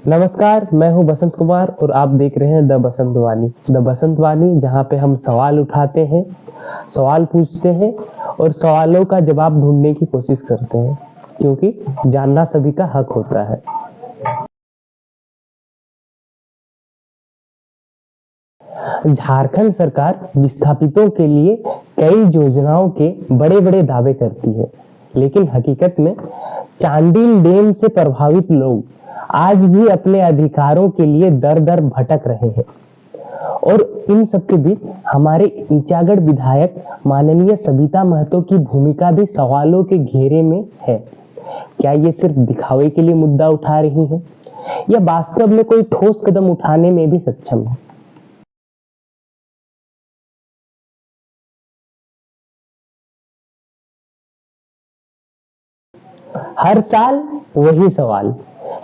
नमस्कार, मैं हूं बसंत कुमार और आप देख रहे हैं द बसंत वाणी। द बसंत वाणी जहां पे हम सवाल उठाते हैं, सवाल पूछते हैं और सवालों का जवाब ढूंढने की कोशिश करते हैं, क्योंकि जानना सभी का हक होता है। झारखंड सरकार विस्थापितों के लिए कई योजनाओं के बड़े-बड़े दावे करती है, लेकिन हकीकत में चांडिल डैम से प्रभावित लोग आज भी अपने अधिकारों के लिए दर-दर भटक रहे हैं। और इन सब के बीच हमारे ईचागढ़ विधायक माननीय सविता महतो की भूमिका भी सवालों के घेरे में है। क्या ये सिर्फ दिखावे के लिए मुद्दा उठा रही है या वास्तव में कोई ठोस कदम उठाने में भी सक्षम है? हर साल वही सवाल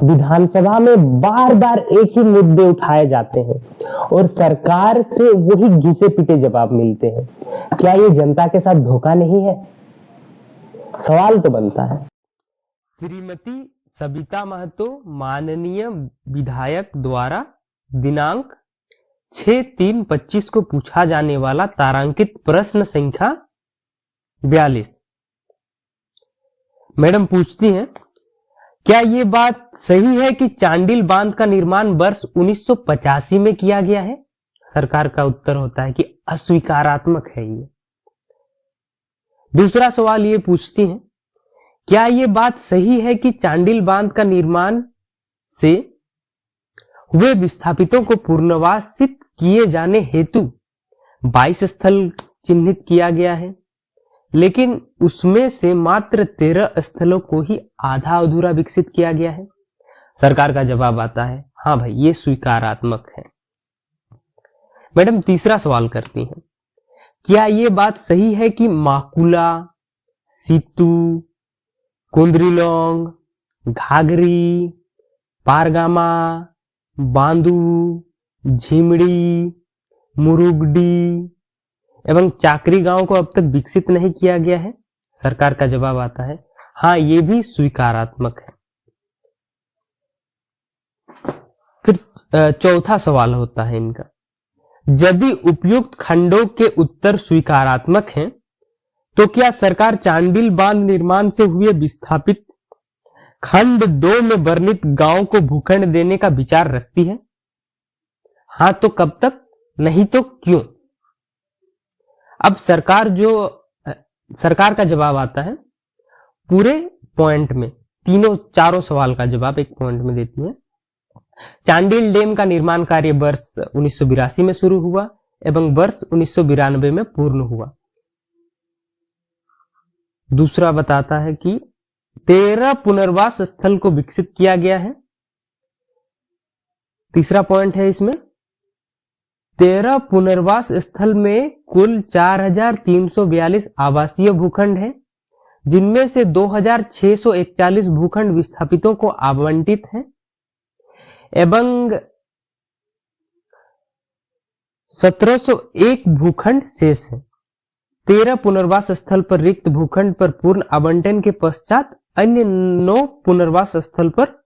विधानसभा में बार बार एक ही मुद्दे उठाए जाते हैं और सरकार से वही घिसे पिटे जवाब मिलते हैं। क्या ये जनता के साथ धोखा नहीं है? सवाल तो बनता है। श्रीमती सविता महतो माननीय विधायक द्वारा दिनांक 6/3/25 को पूछा जाने वाला तारांकित प्रश्न संख्या 42। मैडम पूछती हैं, क्या ये बात सही है कि चांडिल बांध का निर्माण वर्ष 1985 में किया गया है? सरकार का उत्तर होता है कि अस्वीकारात्मक है ये। दूसरा सवाल ये पूछती हैं, क्या ये बात सही है कि चांडिल बांध का निर्माण से हुए विस्थापितों को पुनर्वासित किए जाने हेतु 22 स्थल चिन्हित किया गया है, लेकिन उसमें से मात्र 13 स्थलों को ही आधा अधूरा विकसित किया गया है? सरकार का जवाब आता है, हाँ भाई, ये स्वीकारात्मक है। मैडम तीसरा सवाल करती हैं, क्या ये बात सही है कि माकुला, सीतू, कुंद्रिलोंग, घाघरी, पारगामा, बांदू, झिमड़ी, मुरुगडी एवं चाकरी गांव को अब तक विकसित नहीं किया गया है? सरकार का जवाब आता है, हाँ, ये भी स्वीकारात्मक है। फिर चौथा सवाल होता है इनका, यदि उपयुक्त खंडों के उत्तर स्वीकारात्मक हैं, तो क्या सरकार चांडिल बांध निर्माण से हुए विस्थापित खंड 2 में वर्णित गांव को भूखंड देने का विचार रखती है? हाँ तो कब तक, नहीं तो क्यों? अब सरकार का जवाब आता है पूरे पॉइंट में, चारों सवाल का जवाब एक पॉइंट में देती है। चांडिल डैम का निर्माण कार्य वर्ष 1982 में शुरू हुआ एवं वर्ष 1992 में पूर्ण हुआ। दूसरा बताता है कि 13 पुनर्वास स्थल को विकसित किया गया है। तीसरा पॉइंट है इसमें, 13 पुनर्वास स्थल में कुल 4342 आवासीय भूखंड है, जिनमें से 2641 भूखंड विस्थापितों को आवंटित है एवं 1701 भूखंड शेष है। 13 पुनर्वास स्थल पर रिक्त भूखंड पर पूर्ण आवंटन के पश्चात अन्य 9 पुनर्वास स्थल पर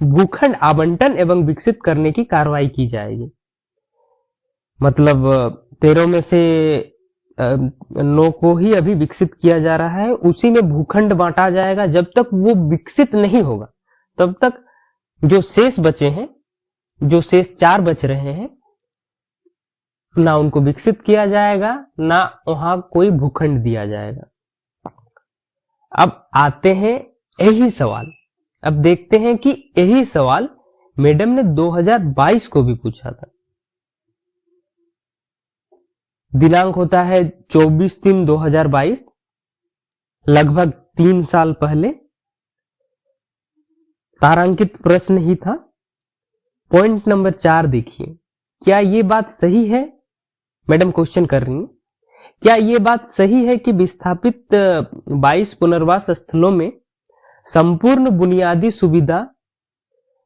भूखंड आवंटन एवं विकसित करने की कार्रवाई की जाएगी। मतलब 13 में से 9 को ही अभी विकसित किया जा रहा है, उसी में भूखंड बांटा जाएगा। जब तक वो विकसित नहीं होगा तब तक जो शेष बचे हैं, जो शेष 4 बच रहे हैं, ना उनको विकसित किया जाएगा, ना वहां कोई भूखंड दिया जाएगा। अब आते हैं यही सवाल, अब देखते हैं कि यही सवाल मैडम ने 2022 को भी पूछा था। दिनांक होता है 24/3/2022, लगभग 3 साल पहले। तारांकित प्रश्न ही था। पॉइंट नंबर 4 देखिए, क्या ये बात सही है? मैडम क्वेश्चन कर रही हैं, क्या ये बात सही है कि विस्थापित 22 पुनर्वास स्थलों में संपूर्ण बुनियादी सुविधा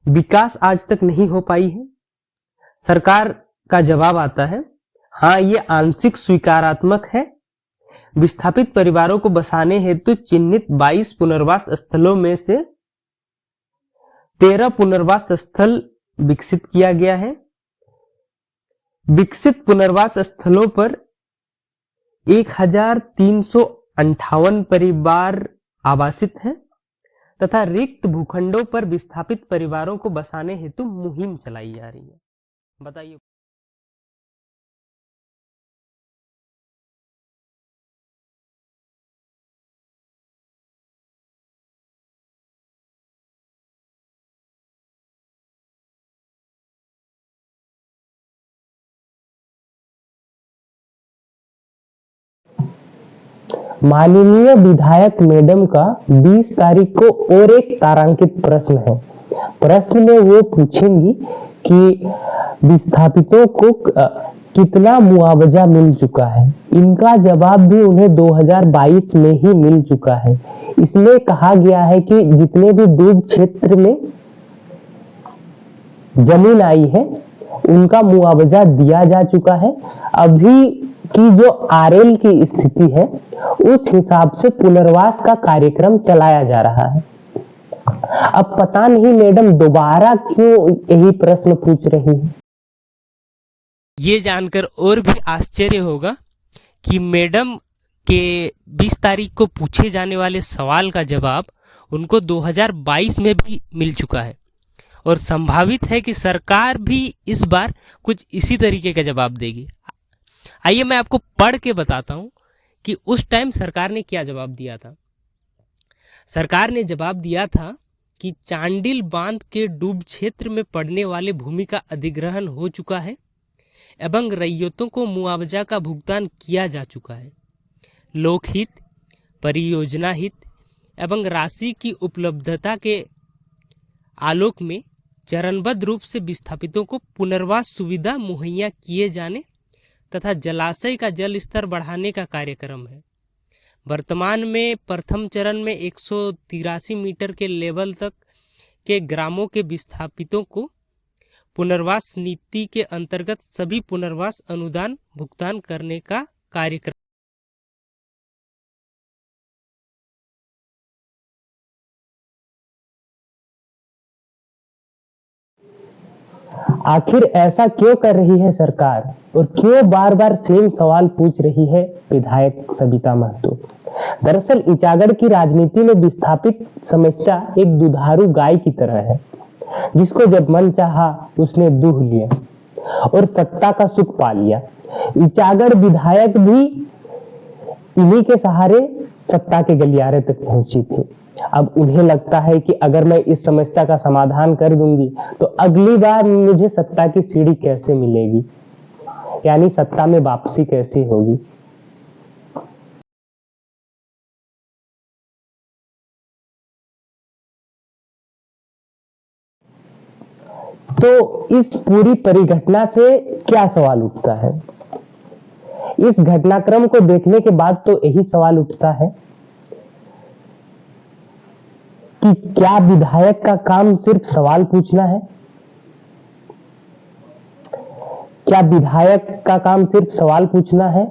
विकास आज तक नहीं हो पाई है? सरकार का जवाब आता है, हाँ, ये आंशिक स्वीकारात्मक है। विस्थापित परिवारों को बसाने हेतु चिन्हित 22 पुनर्वास स्थलों में से 13 पुनर्वास स्थल विकसित किया गया है। विकसित पुनर्वास स्थलों पर 1358 परिवार आवासित हैं तथा रिक्त भूखंडों पर विस्थापित परिवारों को बसाने हेतु मुहिम चलाई जा रही है। बताइए। माननीय विधायक मैडम का 20 तारीख को और एक तारांकित प्रश्न है। प्रश्न में वो पूछेंगी कि विस्थापितों को कितना मुआवजा मिल चुका है। इनका जवाब भी उन्हें 2022 में ही मिल चुका है। इसमें कहा गया है कि जितने भी डूब क्षेत्र में जमीन आई है उनका मुआवजा दिया जा चुका है। अभी की जो आरएल की स्थिति है उस हिसाब से पुनर्वास का कार्यक्रम चलाया जा रहा है। अब पता नहीं मैडम दोबारा क्यों यही प्रश्न पूछ रही है। ये जानकर और भी आश्चर्य होगा कि मैडम के 20 तारीख को पूछे जाने वाले सवाल का जवाब उनको 2022 में भी मिल चुका है और संभावित है कि सरकार भी इस बार कुछ इसी तरीके का जवाब देगी। आइए मैं आपको पढ़ के बताता हूं कि उस टाइम सरकार ने क्या जवाब दिया था। सरकार ने जवाब दिया था कि चांडिल बांध के डूब क्षेत्र में पड़ने वाले भूमि का अधिग्रहण हो चुका है एवं रैयतों को मुआवजा का भुगतान किया जा चुका है। लोकहित, परियोजना हित एवं राशि की उपलब्धता के आलोक में चरणबद्ध रूप से विस्थापितों को पुनर्वास सुविधा मुहैया किए जाने तथा जलाशय का जल स्तर बढ़ाने का कार्यक्रम है। वर्तमान में प्रथम चरण में 183 मीटर के लेवल तक के ग्रामों के विस्थापितों को पुनर्वास नीति के अंतर्गत सभी पुनर्वास अनुदान भुगतान करने का कार्यक्रम। आखिर ऐसा क्यों कर रही है सरकार और क्यों बार बार सेम सवाल पूछ रही है विधायक सबिता महतो। दरअसल इचागढ़ की राजनीति में विस्थापित समस्या एक दुधारू गाय की तरह है जिसको जब मन चाहा उसने दूह लिया और सत्ता का सुख पा लिया। इचागढ़ विधायक भी इन्हीं के सहारे सत्ता के गलियारे तक पहुंची थी। अब उन्हें लगता है कि अगर मैं इस समस्या का समाधान कर दूंगी तो अगली बार मुझे सत्ता की सीढ़ी कैसे मिलेगी, यानी सत्ता में वापसी कैसे होगी। तो इस पूरी परिघटना से क्या सवाल उठता है? इस घटनाक्रम को देखने के बाद तो यही सवाल उठता है कि क्या विधायक का काम सिर्फ सवाल पूछना है? क्या विधायक का काम सिर्फ सवाल पूछना है?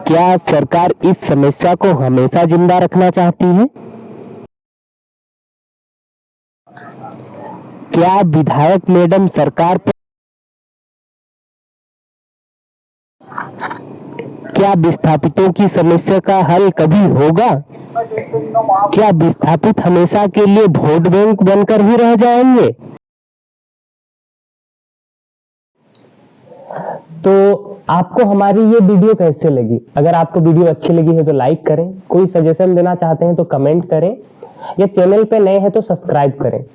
क्या सरकार इस समस्या को हमेशा जिंदा रखना चाहती है? क्या विधायक मैडम सरकार पर क्या विस्थापितों की समस्या का हल कभी होगा? क्या विस्थापित हमेशा के लिए वोट बैंक बनकर ही रह जाएंगे? तो आपको हमारी ये वीडियो कैसे लगी? अगर आपको वीडियो अच्छी लगी है तो लाइक करें, कोई सजेशन देना चाहते हैं तो कमेंट करें, या चैनल पे नए हैं तो सब्सक्राइब करें।